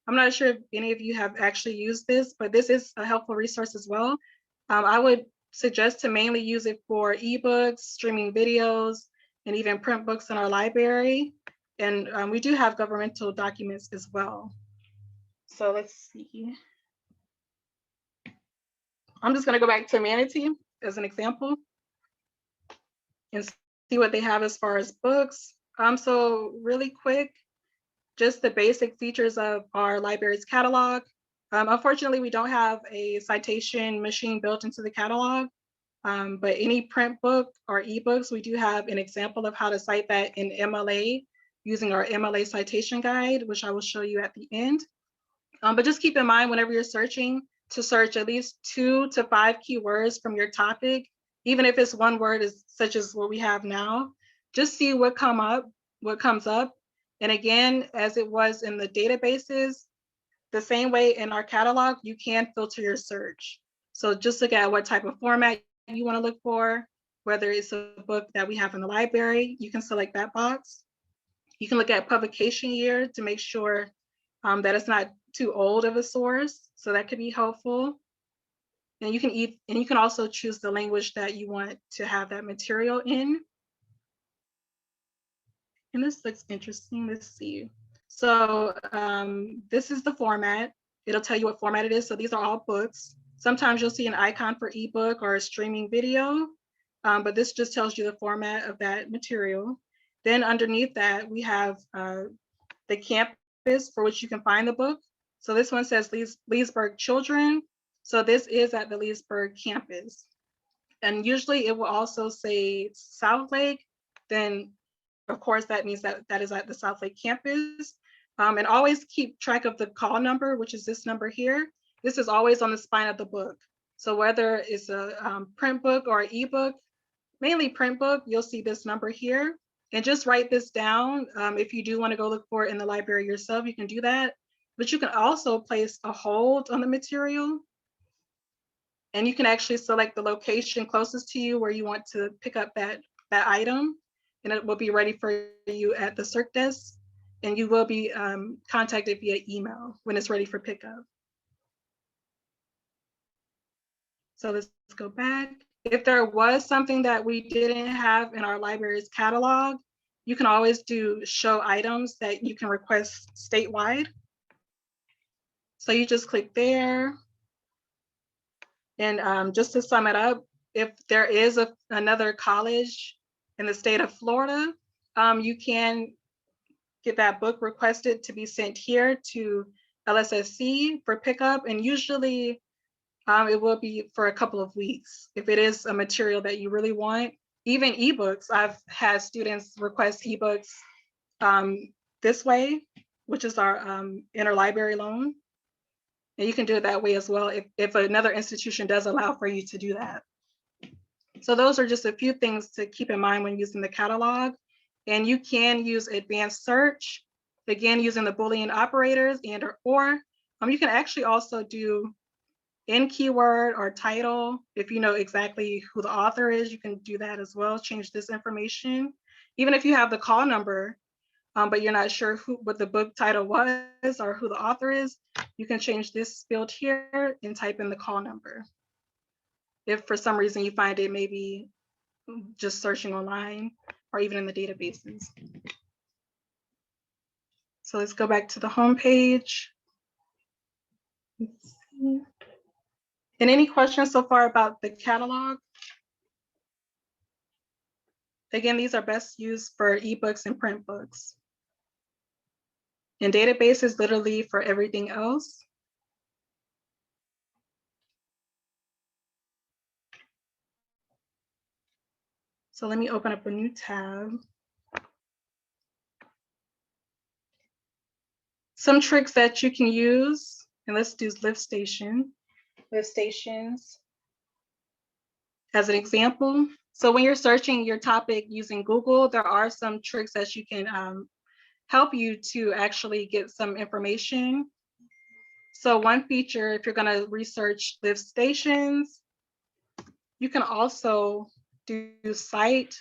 I'm not sure if any of you have actually used this, but this is a helpful resource as well. I would suggest to mainly use it for ebooks, streaming videos, and even print books in our library. And we do have governmental documents as well. So let's see. I'm just gonna go back to Manatee as an example and see what they have as far as books. So really quick, just the basic features of our library's catalog. Unfortunately, we don't have a citation machine built into the catalog, but any print book or ebooks, we do have an example of how to cite that in MLA using our MLA citation guide, which I will show you at the end. But just keep in mind whenever you're searching to search at least 2 to 5 keywords from your topic, even if it's one word such as what we have now, just see what comes up. And again, as it was in the databases, the same way in our catalog, you can filter your search. So just look at what type of format you want to look for, whether it's a book that we have in the library, you can select that box. You can look at publication year to make sure that it's not too old of a source. So that could be helpful. And you can also choose the language that you want to have that material in. And this looks interesting. Let's see. So this is the format. It'll tell you what format it is. So these are all books. Sometimes you'll see an icon for ebook or a streaming video, but this just tells you the format of that material. Then underneath that, we have the campus for which you can find the book. So this one says Leesburg Children. So this is at the Leesburg campus. And usually it will also say Southlake. Then of course, that means that is at the Southlake campus. And always keep track of the call number, which is this number here. This is always on the spine of the book. So whether it's a print book or an ebook, mainly print book, you'll see this number here. And just write this down. If you do want to go look for it in the library yourself, you can do that. But you can also place a hold on the material. And you can actually select the location closest to you where you want to pick up that item. And it will be ready for you at the CERC desk. And you will be contacted via email when it's ready for pickup. So let's go back. If there was something that we didn't have in our library's catalog, you can always do show items that you can request statewide. So you just click there. And just to sum it up, if there is another college in the state of Florida, you can get that book requested to be sent here to LSSC for pickup, and usually it will be for a couple of weeks. If it is a material that you really want, even ebooks, I've had students request ebooks this way, which is our interlibrary loan. And you can do it that way as well if another institution does allow for you to do that. So those are just a few things to keep in mind when using the catalog. And you can use advanced search, again, using the Boolean operators or you can actually also do in keyword or title. If you know exactly who the author is, you can do that as well, change this information. Even if you have the call number, but you're not sure what the book title was or who the author is, you can change this field here and type in the call number. If for some reason you find it maybe just searching online or even in the databases. So let's go back to the home page. Let's see. And any questions so far about the catalog? Again, these are best used for ebooks and print books. And databases literally for everything else. So let me open up a new tab. Some tricks that you can use, and let's do lift stations as an example. So when you're searching your topic using Google, there are some tricks that you can help you to actually get some information. So one feature, if you're gonna research lift stations, you can also do site:/.gov.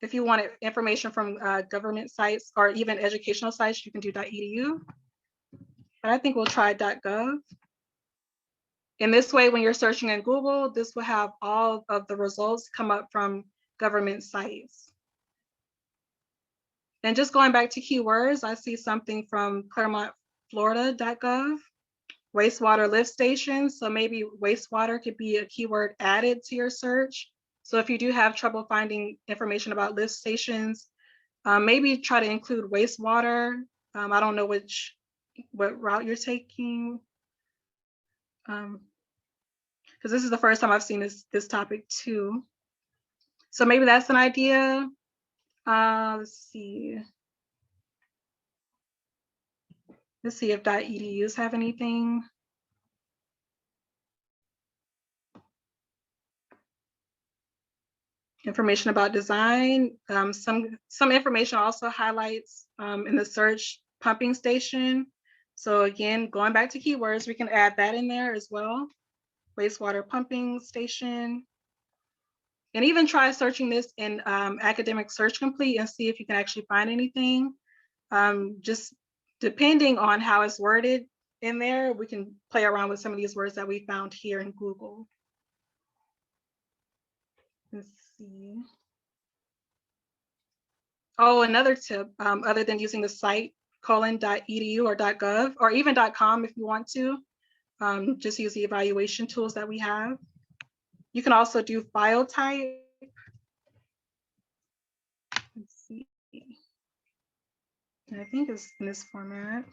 If you want information from government sites or even educational sites, you can do .edu. But I think we'll try .gov. In this way, when you're searching in Google, this will have all of the results come up from government sites. And just going back to keywords, I see something from ClaremontFlorida.gov, wastewater lift stations. So maybe wastewater could be a keyword added to your search. So if you do have trouble finding information about lift stations, maybe try to include wastewater. I don't know what route you're taking. Because this is the first time I've seen this topic too. So maybe that's an idea. Let's see. Let's see if .edus have anything. Information about design. Some information also highlights in the search pumping station. So again, going back to keywords, we can add that in there as well. Wastewater pumping station. And even try searching this in Academic Search Complete and see if you can actually find anything. Just depending on how it's worded in there, we can play around with some of these words that we found here in Google. Let's see. Oh, another tip, other than using the site:/.edu or .gov or even .com if you want to, just use the evaluation tools that we have. You can also do file type. Let's see. And I think it's in this format.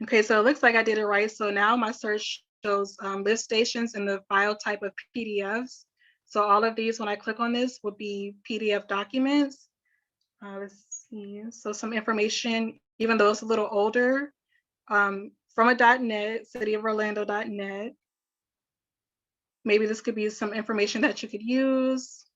Okay, so it looks like I did it right. So now my search shows lift stations in the file type of PDFs. So all of these, when I click on this, would be PDF documents. Let's see, so some information, even though it's a little older, from a .net, cityoforlando.net. Maybe this could be some information that you could use.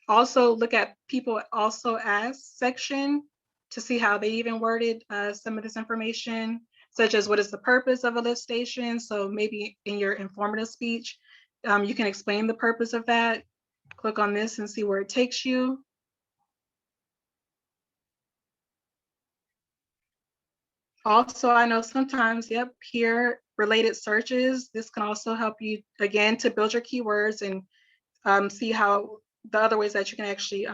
Also look at people also ask section to see how they even worded some of this information, such as what is the purpose of a lift station? So maybe in your informative speech, you can explain the purpose of that. Click on this and see where it takes you. Also, I know sometimes, yep, peer related searches, this can also help you, again, to build your keywords and see how the other ways that you can actually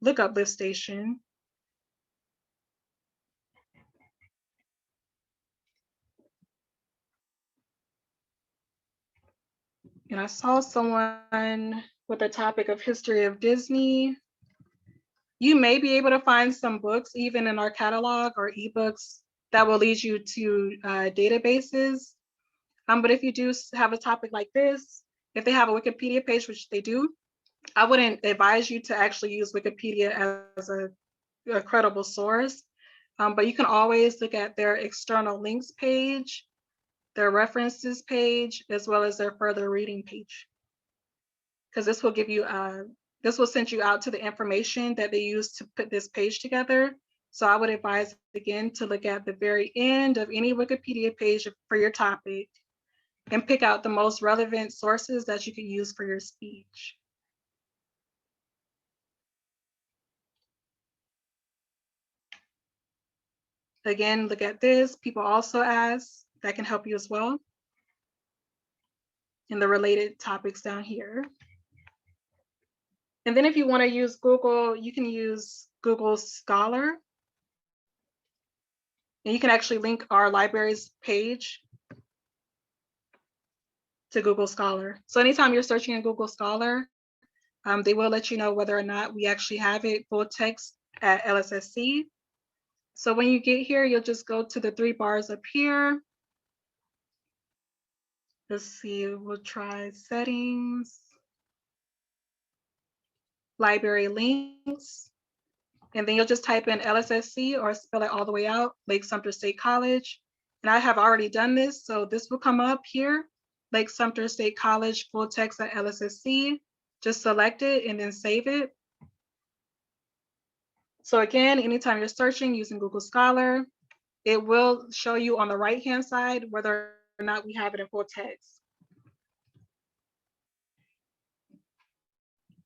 look up lift station. And I saw someone with a topic of history of Disney. You may be able to find some books even in our catalog or ebooks that will lead you to databases. But if you do have a topic like this, if they have a Wikipedia page, which they do, I wouldn't advise you to actually use Wikipedia as a credible source. But you can always look at their external links page, their references page, as well as their further reading page. Because this will give you, this will send you out to the information that they use to put this page together. So I would advise, again, to look at the very end of any Wikipedia page for your topic and pick out the most relevant sources that you can use for your speech. Again, look at this. People also ask, that can help you as well. And the related topics down here. And then if you want to use Google, you can use Google Scholar. And you can actually link our library's page to Google Scholar. So anytime you're searching in Google Scholar, they will let you know whether or not we actually have it full text at LSSC. So when you get here, you'll just go to the 3 bars up here. Let's see, we'll try settings, library links, and then you'll just type in LSSC or spell it all the way out, Lake Sumter State College. And I have already done this, so this will come up here, Lake Sumter State College, full text at LSSC. Just select it and then save it. So again, anytime you're searching using Google Scholar, it will show you on the right-hand side whether or not we have it in full text.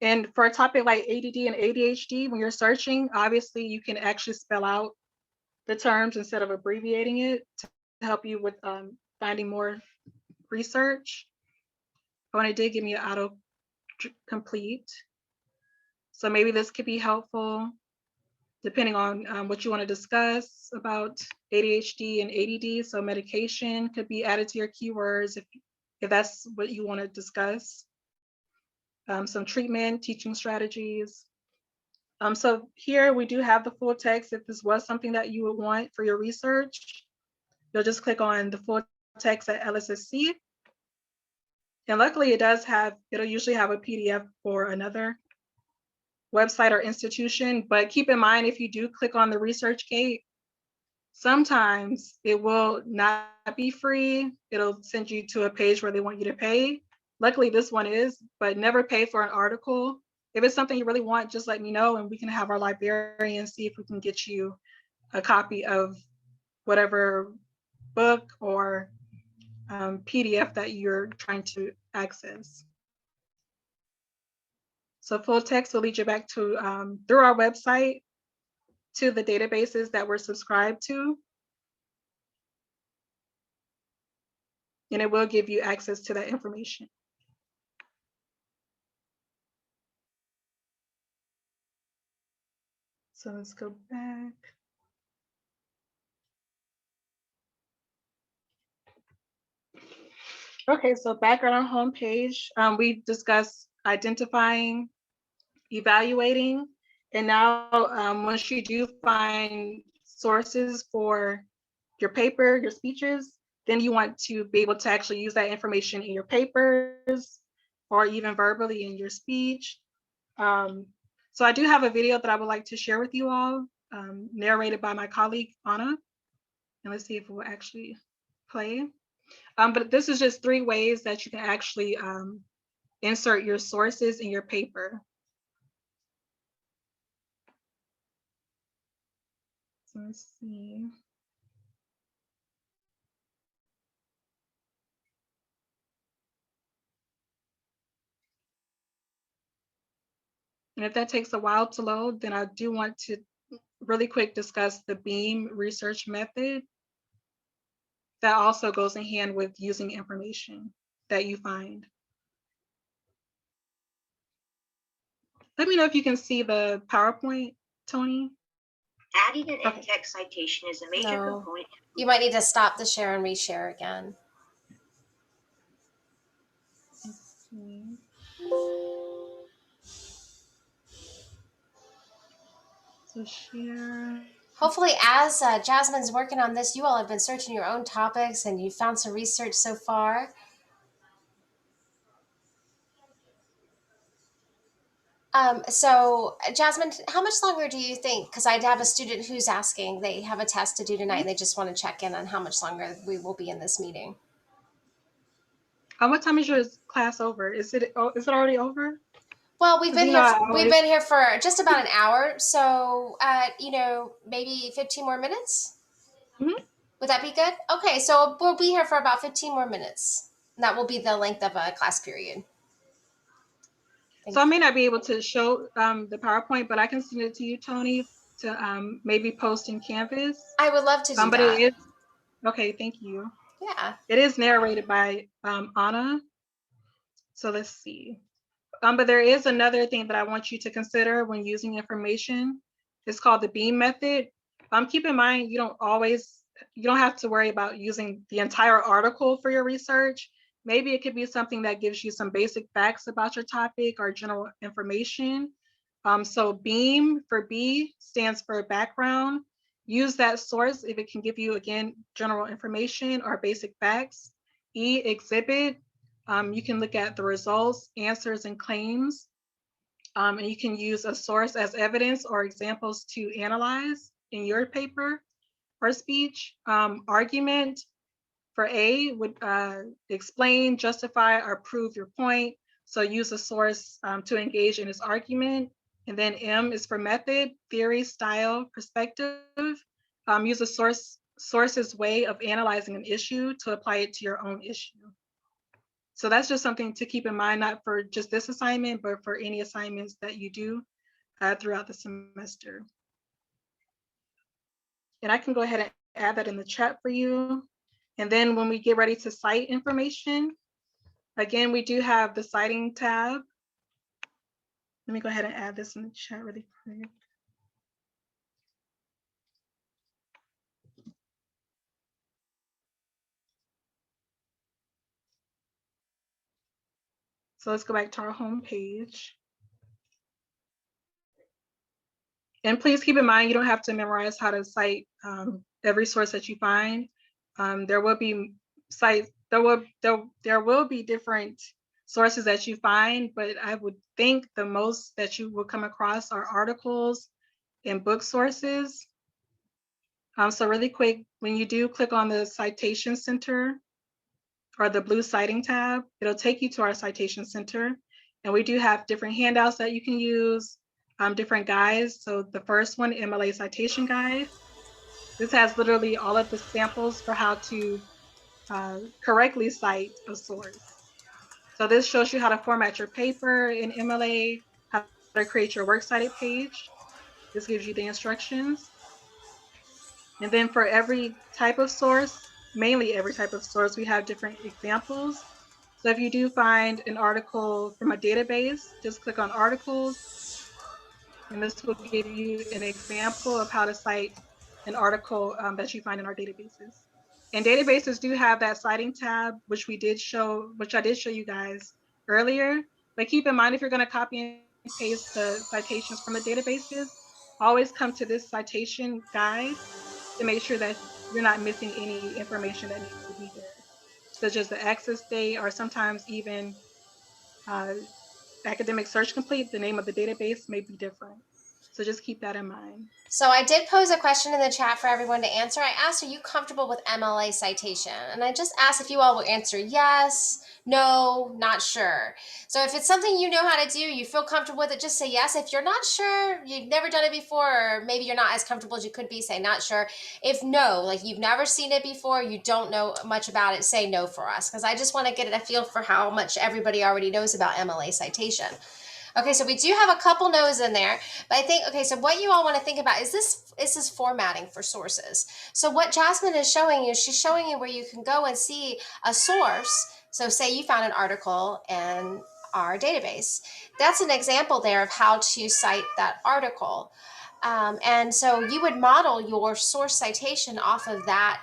And for a topic like ADD and ADHD, when you're searching, obviously you can actually spell out the terms instead of abbreviating it to help you with finding more research. When it did give me an auto complete. So maybe this could be helpful depending on what you want to discuss about ADHD and ADD. So medication could be added to your keywords if that's what you want to discuss. Some treatment, teaching strategies. So here we do have the full text. If this was something that you would want for your research, you'll just click on the full text at LSSC. And luckily it'll usually have a PDF for another website or institution, but keep in mind, if you do click on the research gate, sometimes it will not be free. It'll send you to a page where they want you to pay. Luckily this one is, but never pay for an article. If it's something you really want, just let me know and we can have our librarian see if we can get you a copy of whatever book or PDF that you're trying to access. So full text will lead you back to, through our website, to the databases that we're subscribed to. And it will give you access to that information. So let's go back. Okay, so back on our homepage, we discussed identifying, evaluating, and now once you do find sources for your paper, your speeches, then you want to be able to actually use that information in your papers or even verbally in your speech. So I do have a video that I would like to share with you all, narrated by my colleague, Anna. And let's see if it will actually play. But this is just 3 ways that you can actually insert your sources in your paper. So let's see. And if that takes a while to load, then I do want to really quick discuss the BEAM research method. That also goes in hand with using information that you find. Let me know if you can see the PowerPoint, Tony. Adding an in-text citation is a major component. You might need to stop the share and reshare again. So share. Hopefully, as Jasmine's working on this, you all have been searching your own topics and you found some research so far. So, Jasmine, how much longer do you think? Because I'd have a student who's asking, they have a test to do tonight and they just want to check in on how much longer we will be in this meeting. What time is your class over? Is it already over? Well, we've been You here. know, We've been here for just about an hour, so maybe 15 more minutes. Mhm. Would that be good? Okay, so we'll be here for about 15 more minutes. And that will be the length of a class period. So I may not be able to show the PowerPoint, but I can send it to you, Tony, to maybe post in Canvas. I would love to do But that. it is okay. Thank you. Yeah. It is narrated by Anna. So let's see. But there is another thing that I want you to consider when using information. It's called the BEAM method. Keep in mind, you don't have to worry about using the entire article for your research. Maybe it could be something that gives you some basic facts about your topic or general information. So BEAM for B stands for background. Use that source if it can give you, again, general information or basic facts. E, exhibit. You can look at the results, answers, and claims. And you can use a source as evidence or examples to analyze in your paper or speech. Argument for A would explain, justify, or prove your point. So use a source to engage in its argument. And then M is for method, theory, style, perspective. Use a source's way of analyzing an issue to apply it to your own issue. So that's just something to keep in mind, not for just this assignment, but for any assignments that you do throughout the semester. And I can go ahead and add that in the chat for you. And then when we get ready to cite information, again, we do have the citing tab. Let me go ahead and add this in the chat really quick. So let's go back to our home page. And please keep in mind, you don't have to memorize how to cite every source that you find. There will be there will be different sources that you find, but I would think the most that you will come across are articles and book sources. So really quick, when you do click on the citation center or the blue citing tab, it'll take you to our citation center. And we do have different handouts that you can use, different guides. So the first one, MLA Citation Guide. This has literally all of the samples for how to correctly cite a source. So this shows you how to format your paper in MLA, how to create your works cited page. This gives you the instructions. And then for every type of source, mainly every type of source, we have different examples. So if you do find an article from a database, just click on articles, and this will give you an example of how to cite an article that you find in our databases. And databases do have that citing tab, which I did show you guys earlier. But keep in mind, if you're going to copy and paste the citations from the databases, always come to this citation guide to make sure that you're not missing any information that needs to be there, such as the access date, or sometimes even academic search complete, the name of the database may be different. So just keep that in mind. So I did pose a question in the chat for everyone to answer. I asked, are you comfortable with MLA citation? And I just asked if you all will answer yes, no, not sure. So if it's something you know how to do, you feel comfortable with it, just say yes. If you're not sure, you've never done it before, or maybe you're not as comfortable as you could be, say not sure. If no, like you've never seen it before, you don't know much about it, say no for us, because I just want to get a feel for how much everybody already knows about MLA citation. Okay, so we do have a couple no's in there, but I think, okay, so what you all want to think about is this formatting for sources. So what Jasmine is showing you, she's showing you where you can go and see a source. So say you found an article in our database. That's an example there of how to cite that article. And so you would model your source citation off of that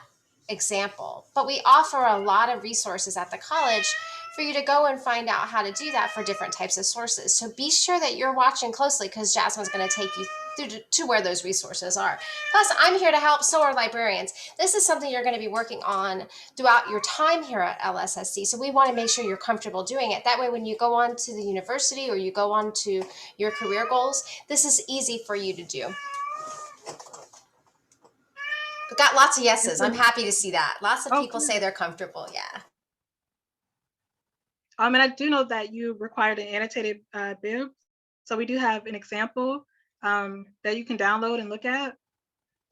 example. But we offer a lot of resources at the college for you to go and find out how to do that for different types of sources. So be sure that you're watching closely, because Jasmine's going to take you to where those resources are. Plus, I'm here to help, so are librarians. This is something you're going to be working on throughout your time here at LSSC. So we want to make sure you're comfortable doing it. That way, when you go on to the university or you go on to your career goals, this is easy for you to do. We got lots of yeses. I'm happy to see that. Lots of people say they're comfortable. Yeah. And I do know that you required an annotated bib. So we do have an example that you can download and look at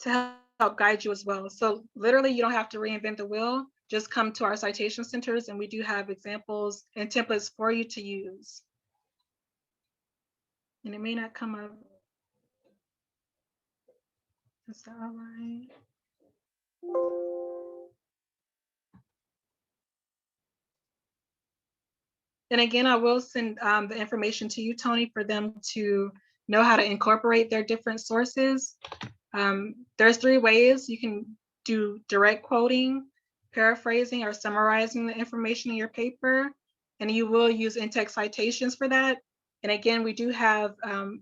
to help guide you as well. So literally you don't have to reinvent the wheel, just come to our citation centers and we do have examples and templates for you to use. And it may not come up. Is that all right? And again, I will send the information to you, Tony, for them to know how to incorporate their different sources. There's 3 ways you can do: direct quoting, paraphrasing, or summarizing the information in your paper. And you will use in-text citations for that. And again, we do have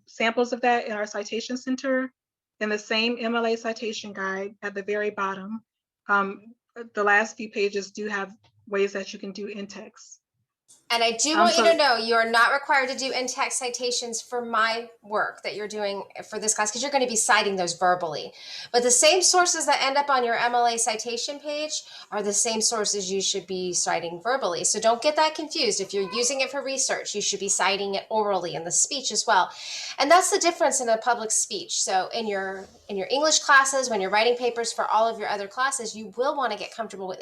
samples of that in our citation center in the same MLA citation guide at the very bottom. The last few pages do have ways that you can do in-text. And I do want you to know you are not required to do in-text citations for my work that you're doing for this class, because you're going to be citing those verbally. But the same sources that end up on your MLA citation page are the same sources you should be citing verbally. So don't get that confused. If you're using it for research, you should be citing it orally in the speech as well. And that's the difference in a public speech. So in your English classes, when you're writing papers for all of your other classes, you will want to get comfortable with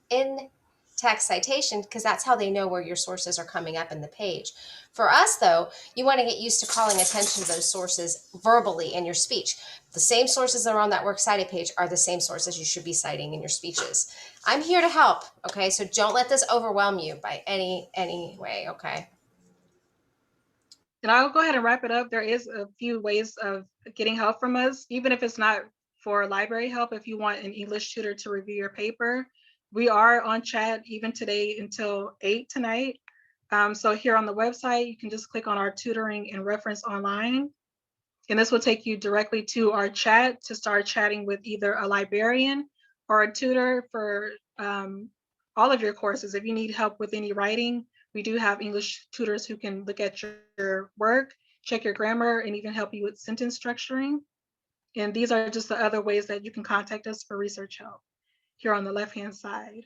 in-text citation, because that's how they know where your sources are coming up in the page. For us, though, you want to get used to calling attention to those sources verbally in your speech. The same sources that are on that works cited page are the same sources you should be citing in your speeches. I'm here to help, okay? So don't let this overwhelm you by any way, okay? And I'll go ahead and wrap it up. There is a few ways of getting help from us, even if it's not for library help. If you want an English tutor to review your paper, we are on chat even today until 8 tonight. So here on the website, you can just click on our tutoring and reference online. And this will take you directly to our chat to start chatting with either a librarian or a tutor for all of your courses. If you need help with any writing, we do have English tutors who can look at your work, check your grammar, and even help you with sentence structuring. And these are just the other ways that you can contact us for research help here on the left-hand side.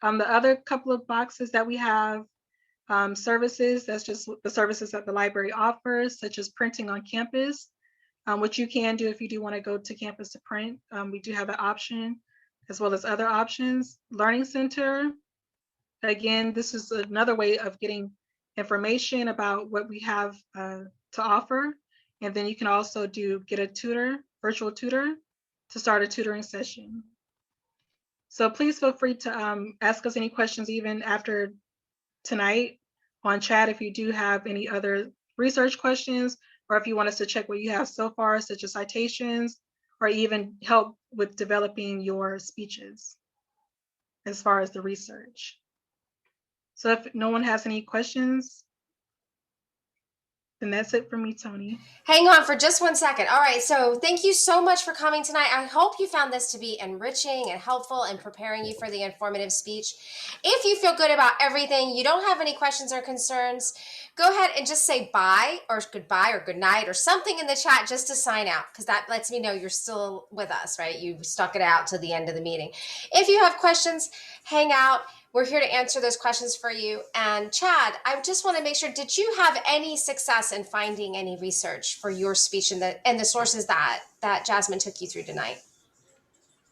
The other couple of boxes that we have, services, that's just the services that the library offers, such as printing on campus, which you can do if you do want to go to campus to print. We do have that option, as well as other options. Learning Center, again, this is another way of getting information about what we have to offer. And then you can also get a tutor, virtual tutor, to start a tutoring session. So please feel free to ask us any questions even after tonight on chat if you do have any other research questions, or if you want us to check what you have so far, such as citations, or even help with developing your speeches as far as the research. So if no one has any questions, then that's it for me, Tony. Hang on for just 1 second. All right, so thank you so much for coming tonight. I hope you found this to be enriching and helpful in preparing you for the informative speech. If you feel good about everything, you don't have any questions or concerns, go ahead and just say bye or goodbye or good night or something in the chat just to sign out, because that lets me know you're still with us, right? You stuck it out to the end of the meeting. If you have questions, hang out. We're here to answer those questions for you. And Chad, I just want to make sure, did you have any success in finding any research for your speech and the sources that Jasmine took you through tonight?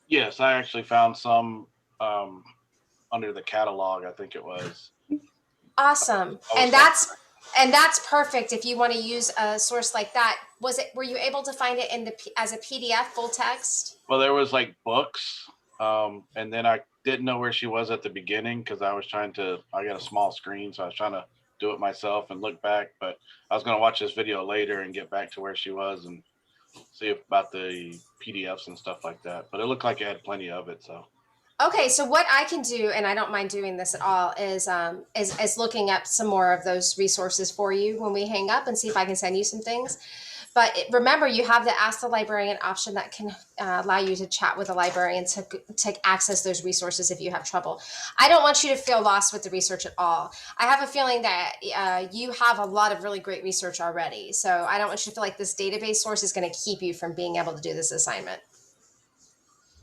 Yes, I actually found some under the catalog, I think it was. Awesome. And that's perfect if you want to use a source like that. Were you able to find it as a PDF full text? Well, there was like books, and then I didn't know where she was at the beginning because I got a small screen, so I was trying to do it myself and look back, but I was going to watch this video later and get back to where she was and see about the PDFs and stuff like that. But it looked like it had plenty of it, so. Okay, so what I can do, and I don't mind doing this at all, is looking up some more of those resources for you when we hang up and see if I can send you some things. remember, you have the Ask the Librarian option that can allow you to chat with a librarian to access those resources if you have trouble. I don't want you to feel lost with the research at all. I have a feeling that you have a lot of really great research already. So I don't want you to feel like this database source is going to keep you from being able to do this assignment.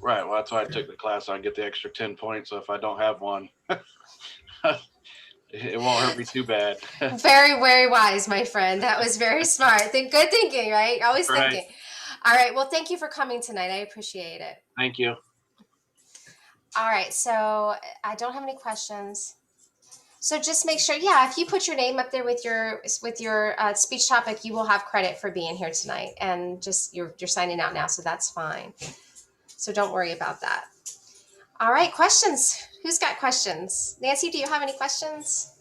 Right. Well, that's why I took the class. So I get the extra 10 points. So if I don't have one, it won't hurt me too bad. Very, very wise, my friend. That was very smart. Good thinking, right? Always Right. thinking. All right. Well, thank you for coming tonight. I appreciate it. Thank you. All right. So I don't have any questions. So just make sure, yeah, if you put your name up there with your speech topic, you will have credit for being here tonight. And just you're signing out now, so that's fine. So don't worry about that. All right. Questions? Who's got questions? Nancy, do you have any questions?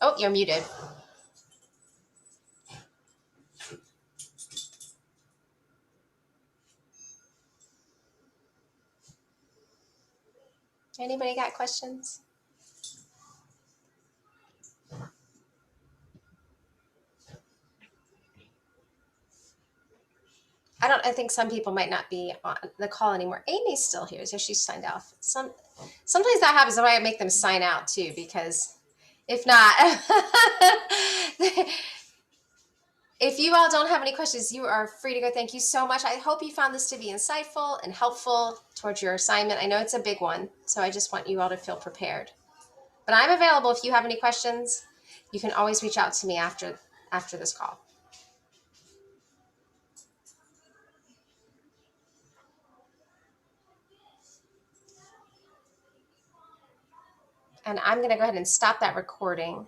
Oh, you're muted. Anybody got questions? I think some people might not be on the call anymore. Amy's still here, so she's signed off. Sometimes that happens. That's why I make them sign out too, because if not, if you all don't have any questions, you are free to go. Thank you so much. I hope you found this to be insightful and helpful towards your assignment. I know it's a big one, so I just want you all to feel prepared. But I'm available if you have any questions. You can always reach out to me after this call. And I'm going to go ahead and stop that recording.